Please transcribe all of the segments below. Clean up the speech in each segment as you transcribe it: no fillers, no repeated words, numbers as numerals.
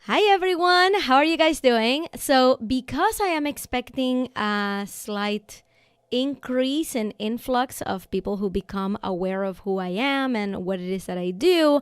Hi everyone, how are you guys doing? So, because I am expecting a slight increase in influx of people who become aware of who I am and what it is that I do,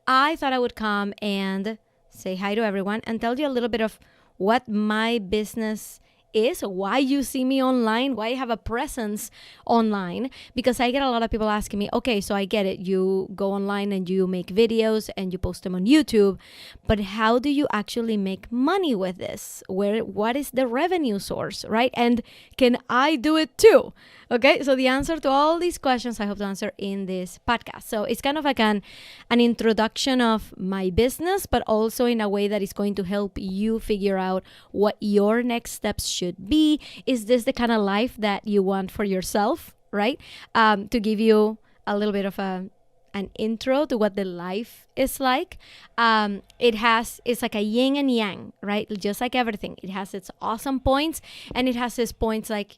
I thought I would come and say hi to everyone and tell you a little bit of what my business is, why you see me online, why I have a presence online, because I get a lot of people asking me, okay, so I get it. You go online and you make videos and you post them on YouTube, but how do you actually make money with this? What is the revenue source, right? And can I do it too? Okay, so the answer to all these questions I hope to answer in this podcast. So it's kind of like an introduction of my business, but also in a way that is going to help you figure out what your next steps should be. Is this the kind of life that you want for yourself, right? To give you a little bit of an intro to what the life is like. It's like a yin and yang, right? Just like everything, it has its awesome points and it has its points like,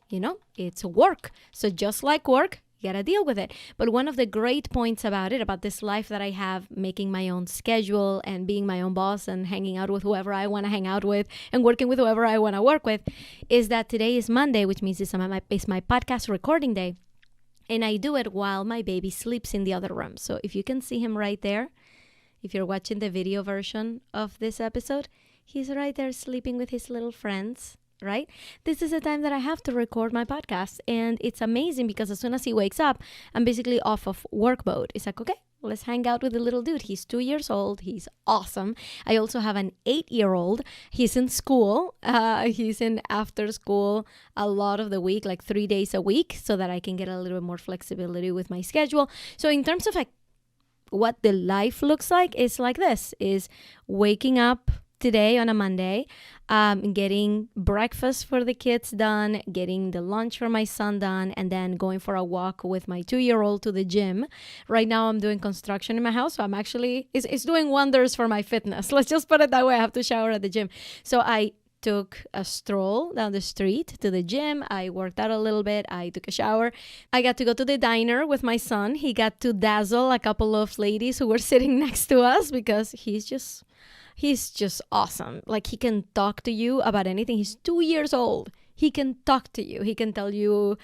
it's work. So just like work, you gotta deal with it. But one of the great points about it, about this life that I have, making my own schedule and being my own boss and hanging out with whoever I want to hang out with and working with whoever I want to work with, is that today is Monday, which means it's my podcast recording day. And I do it while my baby sleeps in the other room. So if you can see him right there, if you're watching the video version of this episode, he's right there sleeping with his little friends, right? This is the time that I have to record my podcast. And it's amazing because as soon as he wakes up, I'm basically off of work mode. It's like, okay, let's hang out with the little dude. He's 2 years old. He's awesome. I also have an 8-year-old. He's in school. He's in after school a lot of the week, like 3 days a week, so that I can get a little bit more flexibility with my schedule. So in terms of like what the life looks like, it's like this, is waking up today on a Monday, getting breakfast for the kids done, getting the lunch for my son done, and then going for a walk with my 2-year-old to the gym. Right now I'm doing construction in my house, so I'm actually, it's doing wonders for my fitness. Let's just put it that way. I have to shower at the gym. So I took a stroll down the street to the gym. I worked out a little bit. I took a shower. I got to go to the diner with my son. He got to dazzle a couple of ladies who were sitting next to us because he's just awesome. Like, he can talk to you about anything. He's 2 years old. He can talk to you. He can tell you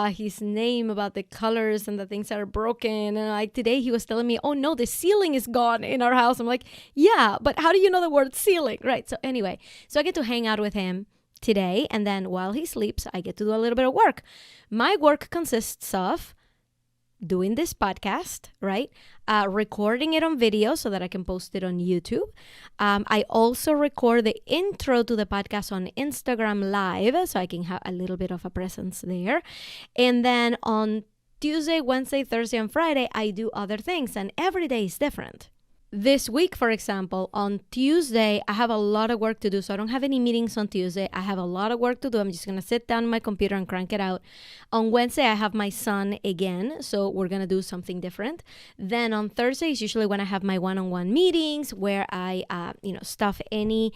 his name, about the colors and the things that are broken. And like today he was telling me, oh no, the ceiling is gone in our house. I'm like, yeah, but how do you know the word ceiling? Right. So anyway, so I get to hang out with him today. And then while he sleeps, I get to do a little bit of work. My work consists of doing this podcast, right? Recording it on video so that I can post it on YouTube. I also record the intro to the podcast on Instagram Live so I can have a little bit of a presence there. And then on Tuesday, Wednesday, Thursday, and Friday, I do other things, and every day is different. This week, for example, on Tuesday, I have a lot of work to do. So I don't have any meetings on Tuesday. I have a lot of work to do. I'm just going to sit down on my computer and crank it out. On Wednesday, I have my son again. So we're going to do something different. Then on Thursday is usually when I have my one-on-one meetings where I, stuff any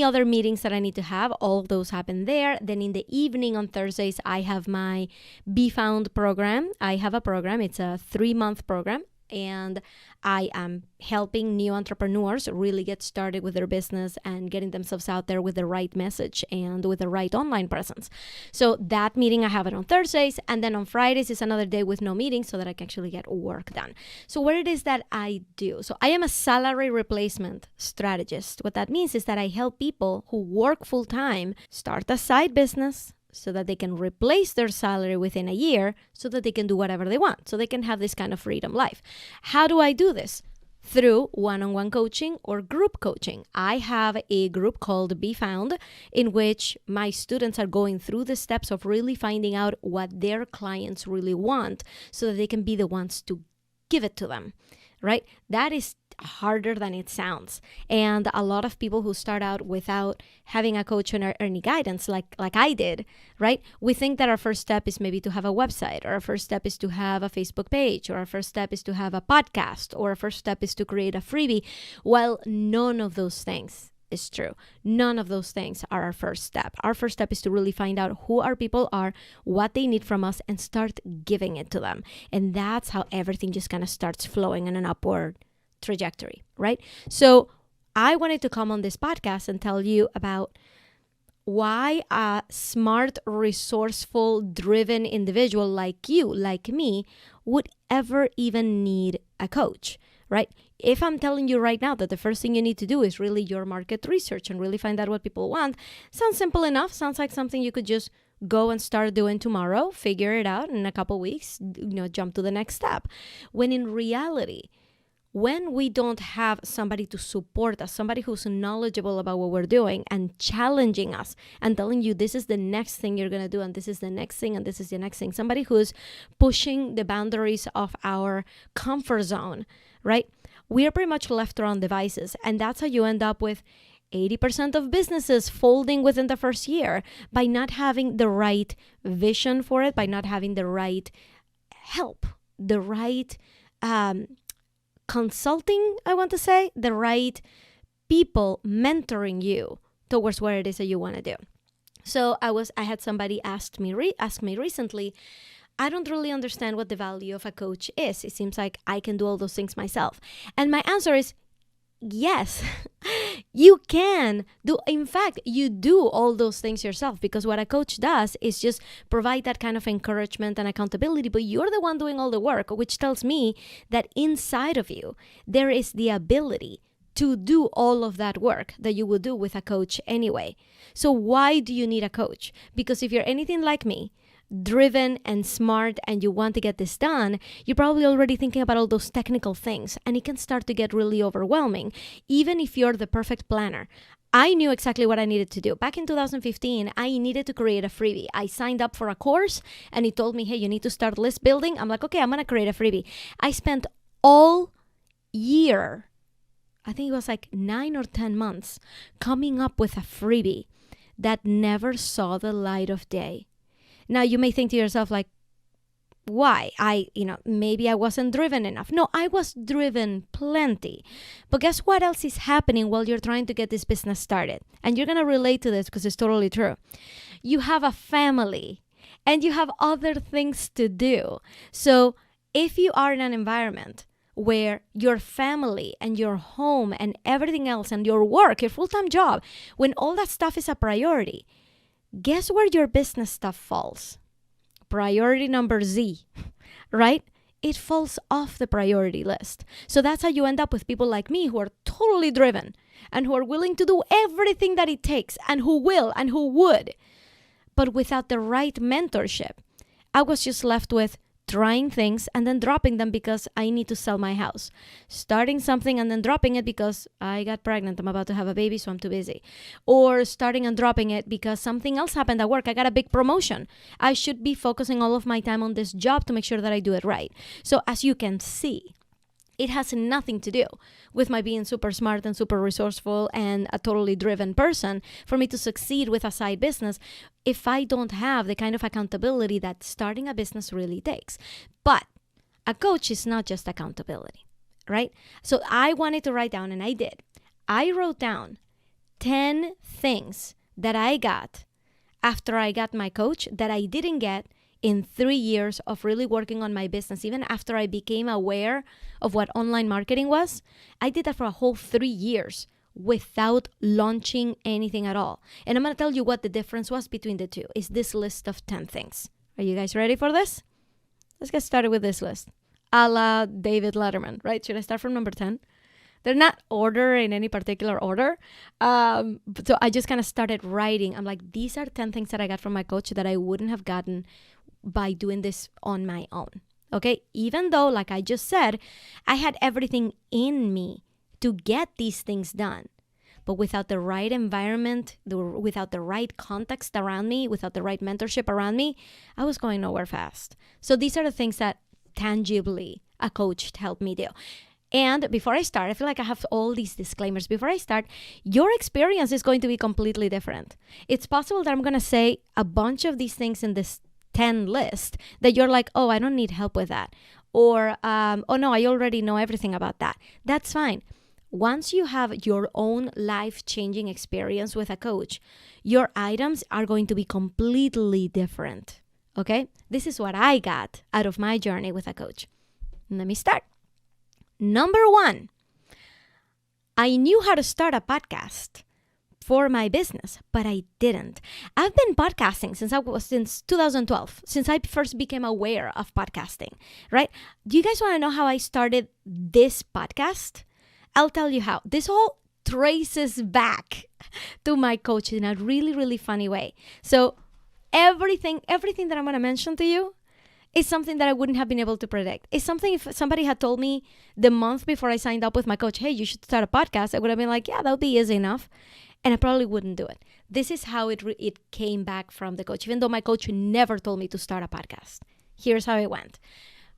other meetings that I need to have. All of those happen there. Then in the evening on Thursdays, I have my Be Found program. I have a program. It's a 3-month program. And I am helping new entrepreneurs really get started with their business and getting themselves out there with the right message and with the right online presence. So that meeting, I have it on Thursdays. And then on Fridays is another day with no meeting so that I can actually get work done. So what it is that I do. So I am a salary replacement strategist. What that means is that I help people who work full time start a side business so that they can replace their salary within a year so that they can do whatever they want, so they can have this kind of freedom life. How do I do this? Through one-on-one coaching or group coaching. I have a group called Be Found in which my students are going through the steps of really finding out what their clients really want so that they can be the ones to give it to them, right? That is harder than it sounds. And a lot of people who start out without having a coach or any guidance like I did, right? We think that our first step is maybe to have a website, or our first step is to have a Facebook page, or our first step is to have a podcast, or our first step is to create a freebie. Well, none of those things is true. None of those things are our first step. Our first step is to really find out who our people are, what they need from us, and start giving it to them. And that's how everything just kind of starts flowing in an upward trajectory, right? So I wanted to come on this podcast and tell you about why a smart, resourceful, driven individual like you, like me, would ever even need a coach, right? If I'm telling you right now that the first thing you need to do is really your market research and really find out what people want, sounds simple enough. Sounds like something you could just go and start doing tomorrow, figure it out in a couple weeks, jump to the next step. When in reality, when we don't have somebody to support us, somebody who's knowledgeable about what we're doing and challenging us and telling you this is the next thing you're going to do and this is the next thing and this is the next thing, somebody who's pushing the boundaries of our comfort zone, right? We are pretty much left to our own devices. And that's how you end up with 80% of businesses folding within the first year by not having the right vision for it, by not having the right help, the right consulting, I want to say, the right people mentoring you towards what it is that you want to do. So I had somebody ask me recently, I don't really understand what the value of a coach is. It seems like I can do all those things myself. And my answer is yes, you can do. In fact, you do all those things yourself, because what a coach does is just provide that kind of encouragement and accountability, but you're the one doing all the work, which tells me that inside of you, there is the ability to do all of that work that you would do with a coach anyway. So why do you need a coach? Because if you're anything like me, driven and smart, and you want to get this done, you're probably already thinking about all those technical things, and it can start to get really overwhelming, even if you're the perfect planner. I knew exactly what I needed to do. Back in 2015, I needed to create a freebie. I signed up for a course, and it told me, hey, you need to start list building. I'm like, okay, I'm going to create a freebie. I spent all year, I think it was like 9 or 10 months, coming up with a freebie that never saw the light of day. Now, you may think to yourself, like, why? Maybe I wasn't driven enough. No, I was driven plenty. But guess what else is happening while you're trying to get this business started? And you're going to relate to this because it's totally true. You have a family and you have other things to do. So if you are in an environment where your family and your home and everything else and your work, your full-time job, when all that stuff is a priority, guess where your business stuff falls? Priority number Z, right? It falls off the priority list. So that's how you end up with people like me who are totally driven and who are willing to do everything that it takes and who will and who would. But without the right mentorship, I was just left with trying things and then dropping them because I need to sell my house. Starting something and then dropping it because I got pregnant. I'm about to have a baby, so I'm too busy. Or starting and dropping it because something else happened at work. I got a big promotion. I should be focusing all of my time on this job to make sure that I do it right. So as you can see, it has nothing to do with my being super smart and super resourceful and a totally driven person for me to succeed with a side business if I don't have the kind of accountability that starting a business really takes. But a coach is not just accountability, right? So I wanted to write down, and I did. I wrote down 10 things that I got after I got my coach that I didn't get in 3 years of really working on my business. Even after I became aware of what online marketing was, I did that for a whole 3 years without launching anything at all. And I'm going to tell you what the difference was between the two. Is this list of 10 things. Are you guys ready for this? Let's get started with this list. A la David Letterman, right? Should I start from number 10? They're not order in any particular order. So I just kind of started writing. I'm like, these are 10 things that I got from my coach that I wouldn't have gotten by doing this on my own. Okay? Even though, like I just said, I had everything in me to get these things done. But without the right environment, without the right context around me, without the right mentorship around me, I was going nowhere fast. So these are the things that tangibly a coach helped me do. And before I start, I feel like I have all these disclaimers. Before I start, your experience is going to be completely different. It's possible that I'm going to say a bunch of these things in this 10 list that you're like, oh, I don't need help with that. Or, oh no, I already know everything about that. That's fine. Once you have your own life-changing experience with a coach, your items are going to be completely different. Okay? This is what I got out of my journey with a coach. Let me start. Number 1, I knew how to start a podcast for my business, but I didn't. I've been podcasting since 2012, since I first became aware of podcasting, right? Do you guys want to know how I started this podcast? I'll tell you how. This all traces back to my coach in a really, really funny way. So everything that I'm going to mention to you is something that I wouldn't have been able to predict. It's something if somebody had told me the month before I signed up with my coach, hey, you should start a podcast, I would have been like, yeah, that would be easy enough. And I probably wouldn't do it. This is how it came back from the coach, even though my coach never told me to start a podcast. Here's how it went.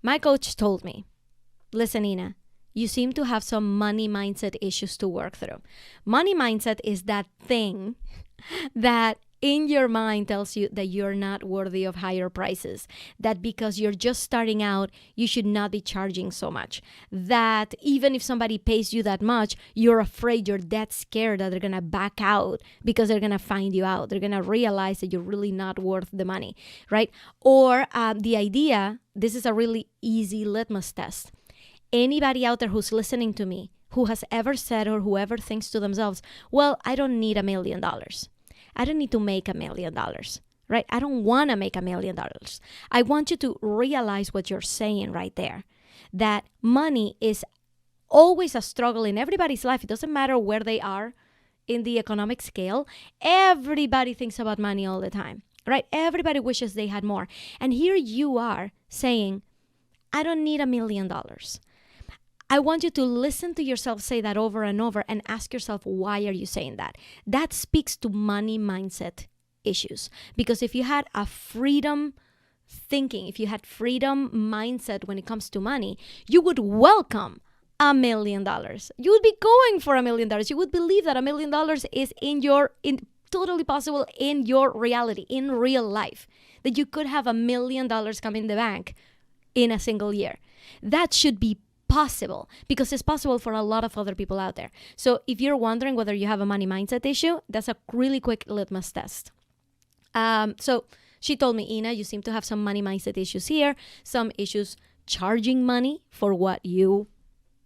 My coach told me, listen, Ina, you seem to have some money mindset issues to work through. Money mindset is that thing that in your mind tells you that you're not worthy of higher prices, that because you're just starting out, you should not be charging so much, that even if somebody pays you that much, you're afraid, you're that scared that they're going to back out because they're going to find you out. They're going to realize that you're really not worth the money, right? Or the idea, this is a really easy litmus test. Anybody out there who's listening to me, who has ever said or whoever thinks to themselves, well, I don't need $1 million. I don't need to make $1 million, right? I don't want to make $1 million. I want you to realize what you're saying right there, that money is always a struggle in everybody's life. It doesn't matter where they are in the economic scale. Everybody thinks about money all the time, right? Everybody wishes they had more. And here you are saying, I don't need $1 million. I want you to listen to yourself say that over and over and ask yourself, why are you saying that? That speaks to money mindset issues. Because if you had a freedom thinking, if you had freedom mindset when it comes to money, you would welcome $1 million. You would be going for $1 million. You would believe that $1 million is totally possible in your reality, in real life, that you could have $1 million come in the bank in a single year. That should be possible because it's possible for a lot of other people out there. So if you're wondering whether you have a money mindset issue, that's a really quick litmus test. So she told me, Ina, you seem to have some money mindset issues here, some issues charging money for what you're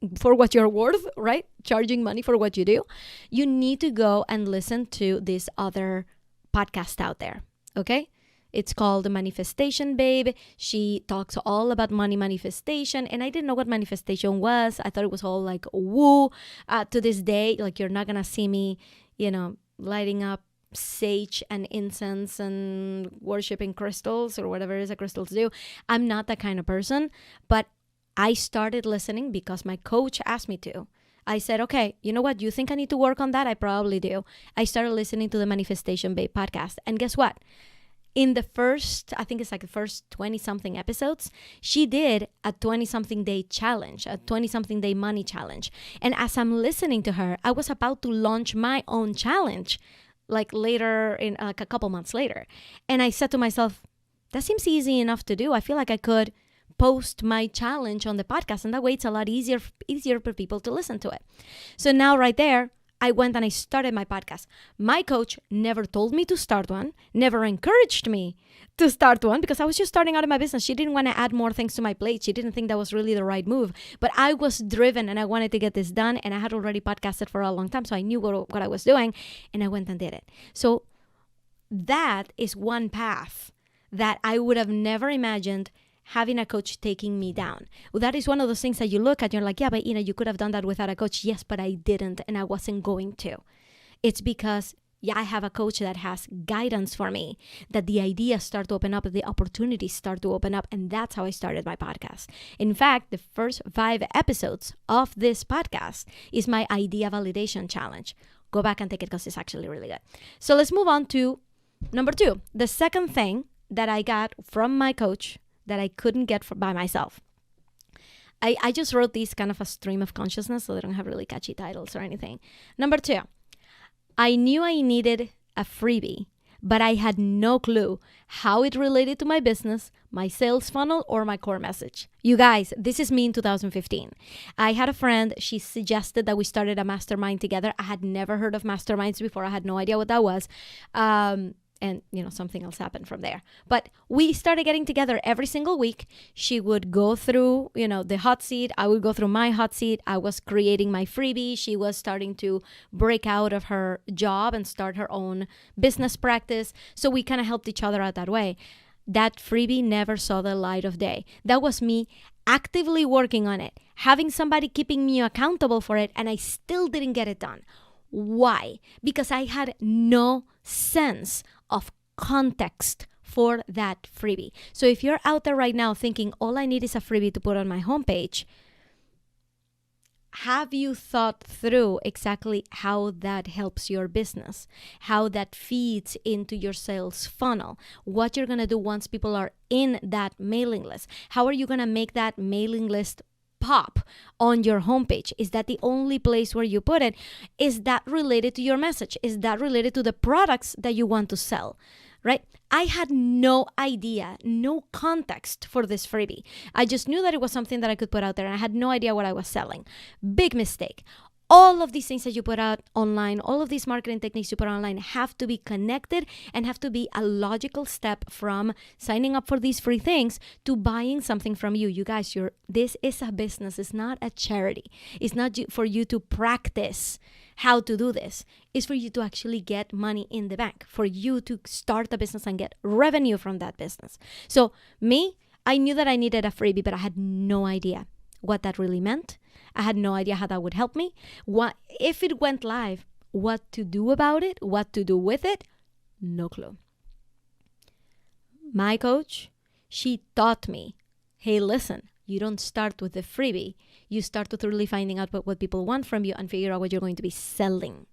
worth, right? Charging money for what you do. You need to go and listen to this other podcast out there, okay? It's called The Manifestation Babe. She talks all about money manifestation. And I didn't know what manifestation was. I thought it was all like woo. To this day, like you're not going to see me, lighting up sage and incense and worshiping crystals or whatever it is that crystals do. I'm not that kind of person. But I started listening because my coach asked me to. I said, okay, you know what? You think I need to work on that? I probably do. I started listening to the Manifestation Babe podcast. And guess what? In the first 20-something episodes, she did a 20-something day challenge, a 20-something day money challenge. And as I'm listening to her, I was about to launch my own challenge, like a couple months later. And I said to myself, that seems easy enough to do. I feel like I could post my challenge on the podcast, and that way it's a lot easier for people to listen to it. So now right there, I went and I started my podcast. My coach never told me to start one, never encouraged me to start one because I was just starting out in my business. She didn't want to add more things to my plate. She didn't think that was really the right move. But I was driven and I wanted to get this done, and I had already podcasted for a long time, so I knew what I was doing, and I went and did it. So that is one path that I would have never imagined having a coach taking me down. Well, that is one of those things that you look at and you're like, yeah, but you could have done that without a coach. Yes, but I didn't, and I wasn't going to. It's because, I have a coach that has guidance for me, that the ideas start to open up, the opportunities start to open up, and that's how I started my podcast. In fact, the first 5 episodes of this podcast is my idea validation challenge. Go back and take it because it's actually really good. So let's move on to number 2. The second thing that I got from my coach that I couldn't get by myself. I just wrote these kind of a stream of consciousness, so they don't have really catchy titles or anything. Number 2, I knew I needed a freebie, but I had no clue how it related to my business, my sales funnel, or my core message. You guys, this is me in 2015. I had a friend, she suggested that we started a mastermind together. I had never heard of masterminds before. I had no idea what that was. And, something else happened from there. But we started getting together every single week. She would go through, the hot seat. I would go through my hot seat. I was creating my freebie. She was starting to break out of her job and start her own business practice. So we kind of helped each other out that way. That freebie never saw the light of day. That was me actively working on it, having somebody keeping me accountable for it, and I still didn't get it done. Why? Because I had no sense of context for that freebie. So if you're out there right now thinking, all I need is a freebie to put on my homepage, have you thought through exactly how that helps your business, how that feeds into your sales funnel, what you're going to do once people are in that mailing list? How are you going to make that mailing list pop on your homepage? Is that the only place where you put it? Is that related to your message? Is that related to the products that you want to sell? Right? I had no idea, no context for this freebie. I just knew that it was something that I could put out there, and I had no idea what I was selling. Big mistake. All of these things that you put out online, all of these marketing techniques you put online have to be connected and have to be a logical step from signing up for these free things to buying something from you. You guys, this is a business. It's not a charity. It's not for you to practice how to do this. It's for you to actually get money in the bank, for you to start a business and get revenue from that business. So I knew that I needed a freebie, but I had no idea what that really meant. I had no idea how that would help me. What if it went live? What to do about it? What to do with it? No clue. My coach, she taught me, hey, listen, you don't start with the freebie. You start with really finding out what people want from you and figure out what you're going to be selling.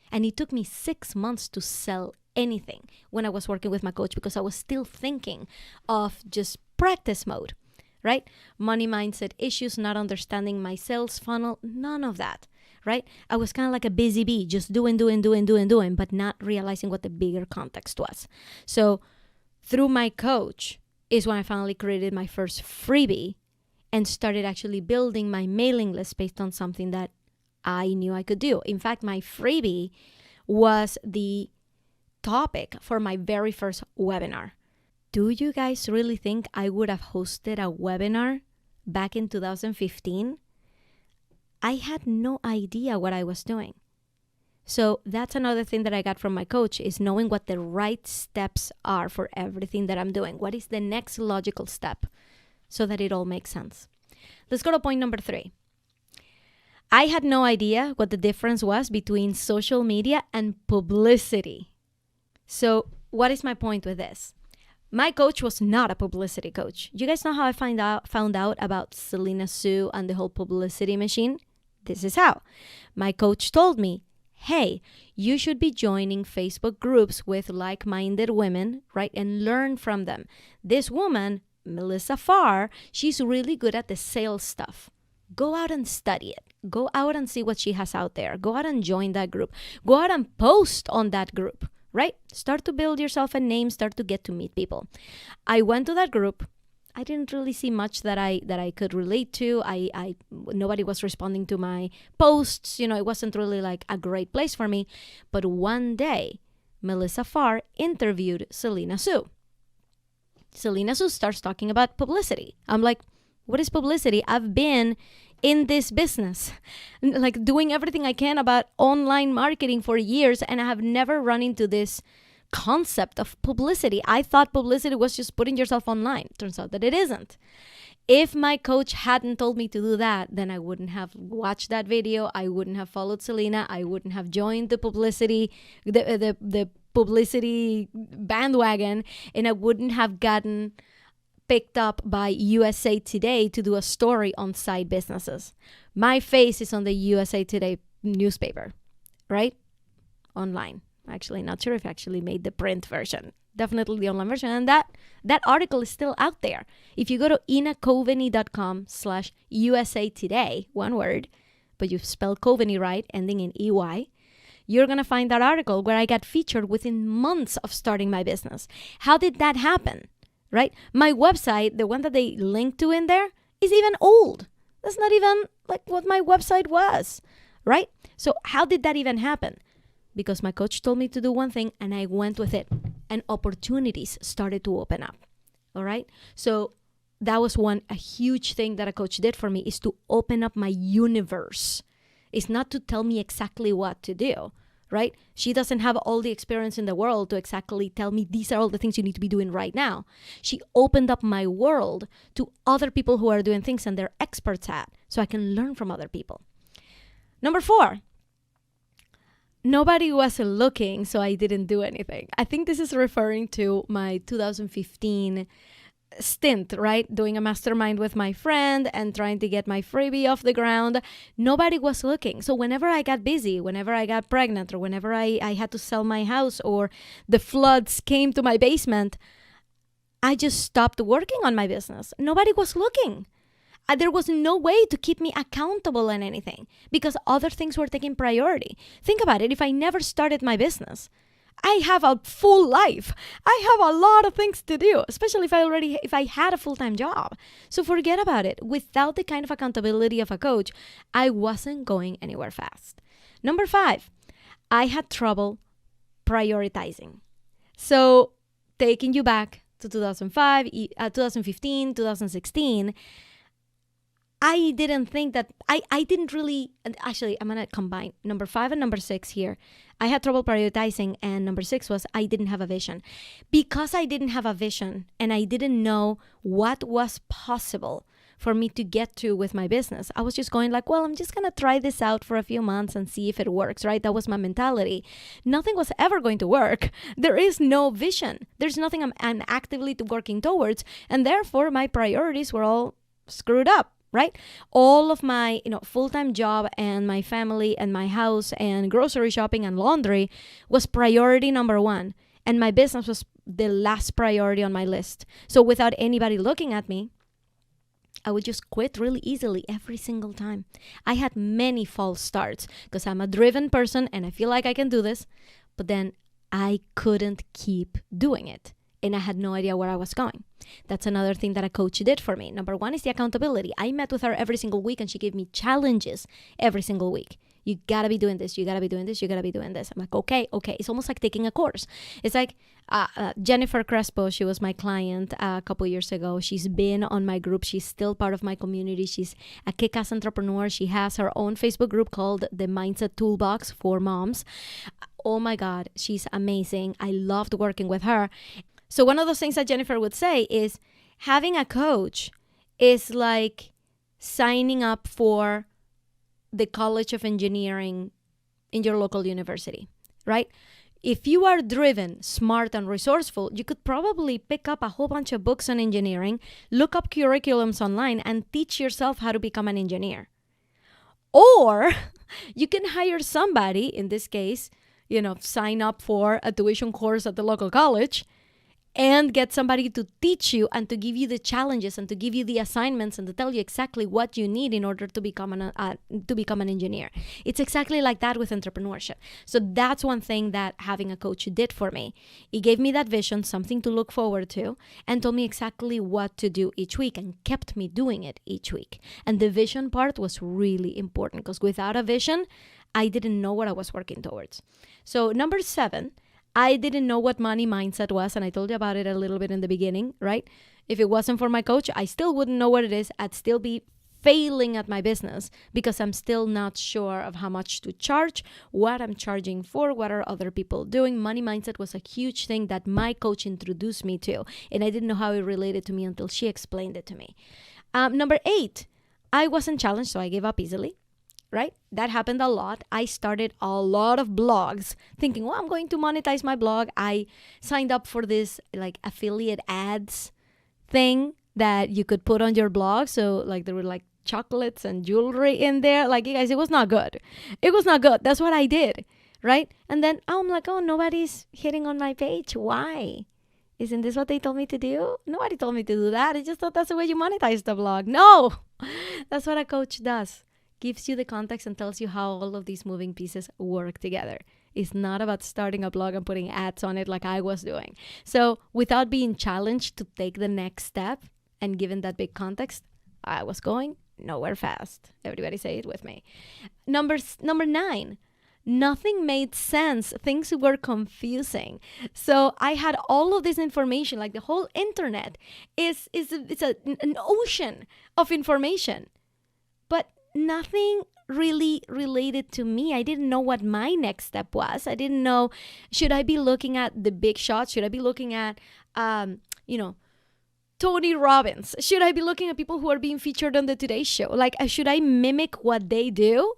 And it took me 6 months to sell anything when I was working with my coach, because I was still thinking of just practice mode, right? Money mindset issues, not understanding my sales funnel, none of that, right? I was kind of like a busy bee, just doing, but not realizing what the bigger context was. So through my coach is when I finally created my first freebie and started actually building my mailing list based on something that I knew I could do. In fact, my freebie was the topic for my very first webinar. Do you guys really think I would have hosted a webinar back in 2015? I had no idea what I was doing. So that's another thing that I got from my coach, is knowing what the right steps are for everything that I'm doing. What is the next logical step so that it all makes sense? Let's go to point number 3. I had no idea what the difference was between social media and publicity. So what is my point with this? My coach was not a publicity coach. You guys know how I found out about Selena Sue and the whole publicity machine? This is how. My coach told me, hey, you should be joining Facebook groups with like-minded women, right? And learn from them. This woman, Melissa Farr, she's really good at the sales stuff. Go out and study it. Go out and see what she has out there. Go out and join that group. Go out and post on that group, right? Start to build yourself a name, start to get to meet people. I went to that group. I didn't really see much that I could relate to. Nobody was responding to my posts. It wasn't really like a great place for me. But one day, Melissa Farr interviewed Selena Sue. Selena Sue starts talking about publicity. I'm like, what is publicity? I've been in this business, like doing everything I can about online marketing for years, and I have never run into this concept of publicity. I thought publicity was just putting yourself online. Turns out that it isn't. If my coach hadn't told me to do that, then I wouldn't have watched that video. I wouldn't have followed Selena. I wouldn't have joined the publicity bandwagon, and I wouldn't have gotten picked up by USA Today to do a story on side businesses. My face is on the USA Today newspaper, right? Online. Actually, not sure if I actually made the print version. Definitely the online version. And that article is still out there. If you go to inacoveney.com/USA Today, one word, but you spell Coveney right, ending in EY, you're going to find that article where I got featured within months of starting my business. How did that happen? Right? My website, the one that they link to in there, is even old. That's not even like what my website was, right? So how did that even happen? Because my coach told me to do one thing and I went with it and opportunities started to open up. All right. So that was a huge thing that a coach did for me, is to open up my universe. It's not to tell me exactly what to do, right? She doesn't have all the experience in the world to exactly tell me these are all the things you need to be doing right now. She opened up my world to other people who are doing things and they're experts at, so I can learn from other people. Number 4, nobody was looking, so I didn't do anything. I think this is referring to my 2015 stint, right? Doing a mastermind with my friend and trying to get my freebie off the ground. Nobody was looking. So whenever I got busy, whenever I got pregnant, or whenever I had to sell my house, or the floods came to my basement, I just stopped working on my business. Nobody was looking. There was no way to keep me accountable in anything because other things were taking priority. Think about it. If I never started my business, I have a full life. I have a lot of things to do, especially if I had a full-time job. So forget about it. Without the kind of accountability of a coach, I wasn't going anywhere fast. Number 5, I had trouble prioritizing. So taking you back to 2005, 2015, 2016, I didn't think that, I didn't really, actually, I'm going to combine number 5 and number 6 here. I had trouble prioritizing, and number 6 was I didn't have a vision. Because I didn't have a vision and I didn't know what was possible for me to get to with my business, I was just going like, well, I'm just going to try this out for a few months and see if it works, right? That was my mentality. Nothing was ever going to work. There is no vision. There's nothing I'm actively working towards, and therefore my priorities were all screwed up. Right? All of my, full-time job and my family and my house and grocery shopping and laundry was priority number 1. And my business was the last priority on my list. So without anybody looking at me, I would just quit really easily every single time. I had many false starts because I'm a driven person and I feel like I can do this, but then I couldn't keep doing it. And I had no idea where I was going. That's another thing that a coach did for me. Number 1 is the accountability. I met with her every single week and she gave me challenges every single week. You gotta be doing this. You gotta be doing this. You gotta be doing this. I'm like, okay. It's almost like taking a course. It's like Jennifer Crespo. She was my client a couple years ago. She's been on my group. She's still part of my community. She's a kick-ass entrepreneur. She has her own Facebook group called the Mindset Toolbox for Moms. Oh my God, she's amazing. I loved working with her. So one of those things that Jennifer would say is having a coach is like signing up for the College of Engineering in your local university, right? If you are driven, smart, and resourceful, you could probably pick up a whole bunch of books on engineering, look up curriculums online, and teach yourself how to become an engineer. Or you can hire somebody, in this case, sign up for a tuition course at the local college, and get somebody to teach you and to give you the challenges and to give you the assignments and to tell you exactly what you need in order to become an engineer. It's exactly like that with entrepreneurship. So that's one thing that having a coach did for me. It gave me that vision, something to look forward to, and told me exactly what to do each week and kept me doing it each week. And the vision part was really important because without a vision, I didn't know what I was working towards. So number 7, I didn't know what money mindset was, and I told you about it a little bit in the beginning, right? If it wasn't for my coach, I still wouldn't know what it is. I'd still be failing at my business because I'm still not sure of how much to charge, what I'm charging for, what are other people doing. Money mindset was a huge thing that my coach introduced me to, and I didn't know how it related to me until she explained it to me. Number 8, I wasn't challenged, so I gave up easily. Right? That happened a lot. I started a lot of blogs thinking, well, I'm going to monetize my blog. I signed up for this like affiliate ads thing that you could put on your blog. So like there were like chocolates and jewelry in there. Like, you guys, it was not good. It was not good. That's what I did. Right? And then I'm like, oh, nobody's hitting on my page. Why? Isn't this what they told me to do? Nobody told me to do that. I just thought that's the way you monetize the blog. No, that's what a coach does. Gives you the context and tells you how all of these moving pieces work together. It's not about starting a blog and putting ads on it like I was doing. So without being challenged to take the next step and given that big context, I was going nowhere fast. Everybody say it with me. Number 9, Nothing made sense. Things were confusing. So I had all of this information, like the whole internet an ocean of information, but nothing really related to me. I didn't know what my next step was. I didn't know, should I be looking at the big shots? Should I be looking at, Tony Robbins? Should I be looking at people who are being featured on the Today Show? Like, should I mimic what they do,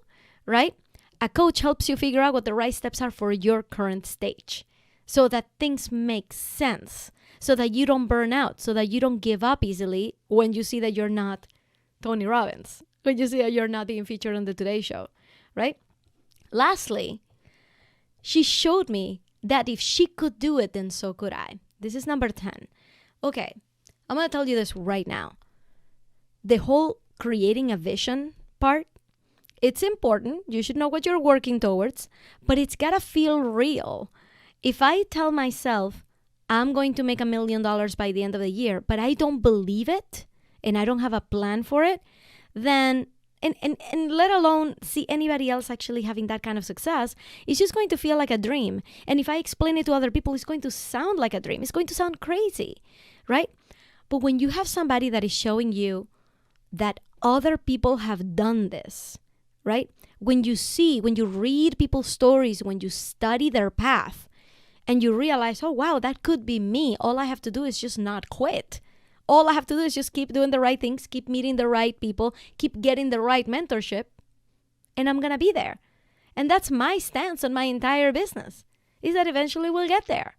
right? A coach helps you figure out what the right steps are for your current stage so that things make sense, so that you don't burn out, so that you don't give up easily when you see that you're not Tony Robbins, when you see that you're not being featured on the Today Show, right? Lastly, she showed me that if she could do it, then so could I. This is number 10. Okay, I'm going to tell you this right now. The whole creating a vision part, it's important. You should know what you're working towards, but it's got to feel real. If I tell myself I'm going to make $1 million by the end of the year, but I don't believe it and I don't have a plan for it, then, and let alone see anybody else actually having that kind of success, it's just going to feel like a dream. And if I explain it to other people, it's going to sound like a dream. It's going to sound crazy, right? But when you have somebody that is showing you that other people have done this, right? When you read people's stories, when you study their path, and you realize, oh, wow, that could be me. All I have to do is just not quit. All I have to do is just keep doing the right things, keep meeting the right people, keep getting the right mentorship, and I'm going to be there. And that's my stance on my entire business, is that eventually we'll get there,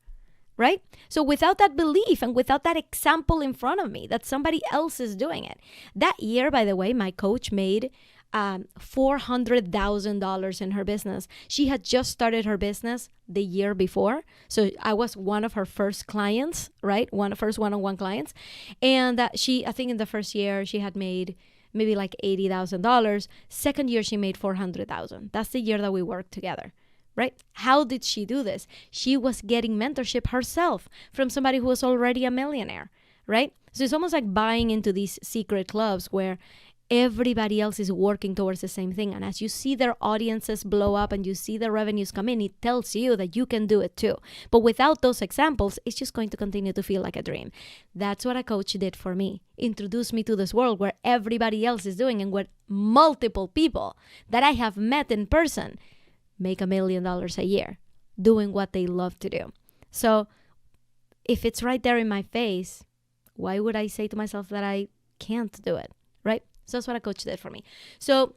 right? So without that belief and without that example in front of me that somebody else is doing it. That year, by the way, my coach made $400,000 in her business. She had just started her business the year before. So I was one of her first clients, right? First one-on-one clients. And I think in the first year she had made maybe like $80,000. Second year she made $400,000. That's the year that we worked together, right? How did she do this? She was getting mentorship herself from somebody who was already a millionaire, right? So it's almost like buying into these secret clubs where everybody else is working towards the same thing. And as you see their audiences blow up and you see the revenues come in, it tells you that you can do it too. But without those examples, it's just going to continue to feel like a dream. That's what a coach did for me. Introduced me to this world where everybody else is doing and where multiple people that I have met in person make $1 million a year doing what they love to do. So if it's right there in my face, why would I say to myself that I can't do it, right? So that's what a coach did for me. So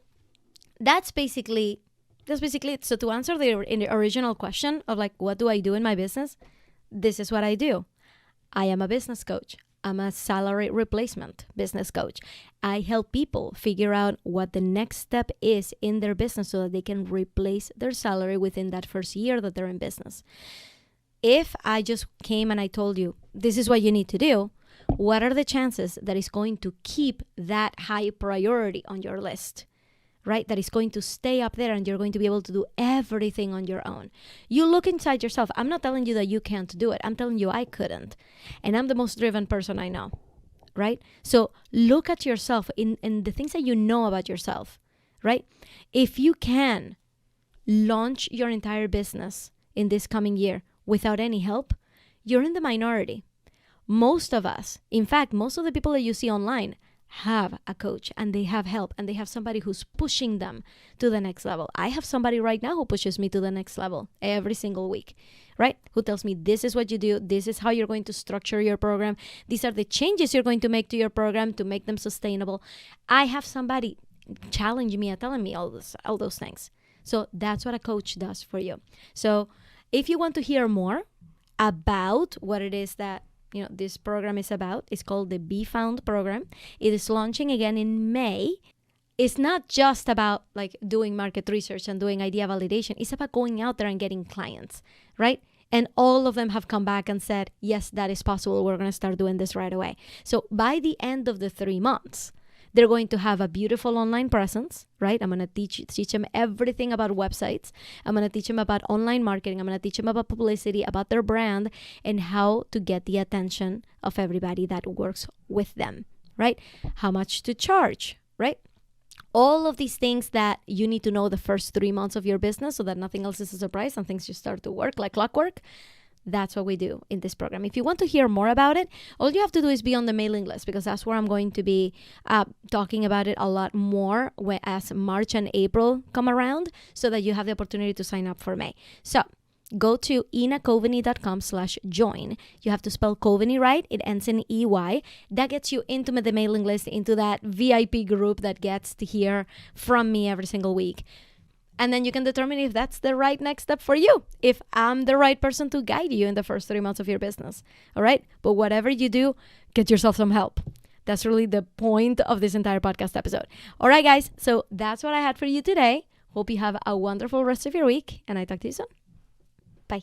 that's basically it. So to answer the original question of like, what do I do in my business? This is what I do. I am a business coach. I'm a salary replacement business coach. I help people figure out what the next step is in their business so that they can replace their salary within that first year that they're in business. If I just came and I told you, this is what you need to do, what are the chances that it's going to keep that high priority on your list, right? That it's going to stay up there and you're going to be able to do everything on your own. You look inside yourself. I'm not telling you that you can't do it. I'm telling you I couldn't. And I'm the most driven person I know, right? So look at yourself in the things that you know about yourself, right? If you can launch your entire business in this coming year without any help, you're in the minority. Most of us, in fact, most of the people that you see online have a coach and they have help and they have somebody who's pushing them to the next level. I have somebody right now who pushes me to the next level every single week, right? Who tells me this is what you do. This is how you're going to structure your program. These are the changes you're going to make to your program to make them sustainable. I have somebody challenging me and telling me all those things. So that's what a coach does for you. So if you want to hear more about what it is that this program is about, it's called the Be Found program. It is launching again in May. It's not just about like doing market research and doing idea validation. It's about going out there and getting clients, right? And all of them have come back and said, yes, that is possible. We're going to start doing this right away. So by the end of the 3 months, they're going to have a beautiful online presence, right? I'm going to teach them everything about websites. I'm going to teach them about online marketing. I'm going to teach them about publicity, about their brand, and how to get the attention of everybody that works with them, right? How much to charge, right? All of these things that you need to know the first 3 months of your business so that nothing else is a surprise and things just start to work like clockwork. That's what we do in this program. If you want to hear more about it, all you have to do is be on the mailing list, because that's where I'm going to be talking about it a lot more as March and April come around, so that you have the opportunity to sign up for May. So go to inacoveney.com/join. You have to spell Coveney right. It ends in EY. That gets you into the mailing list, into that VIP group that gets to hear from me every single week. And then you can determine if that's the right next step for you, if I'm the right person to guide you in the first 3 months of your business. All right? But whatever you do, get yourself some help. That's really the point of this entire podcast episode. All right, guys. So that's what I had for you today. Hope you have a wonderful rest of your week, and I talk to you soon. Bye.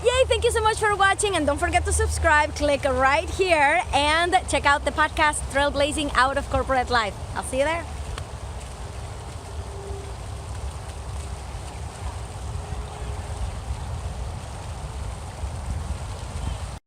Yay, thank you so much for watching, and don't forget to subscribe. Click right here and check out the podcast Trailblazing Out of Corporate Life. I'll see you there.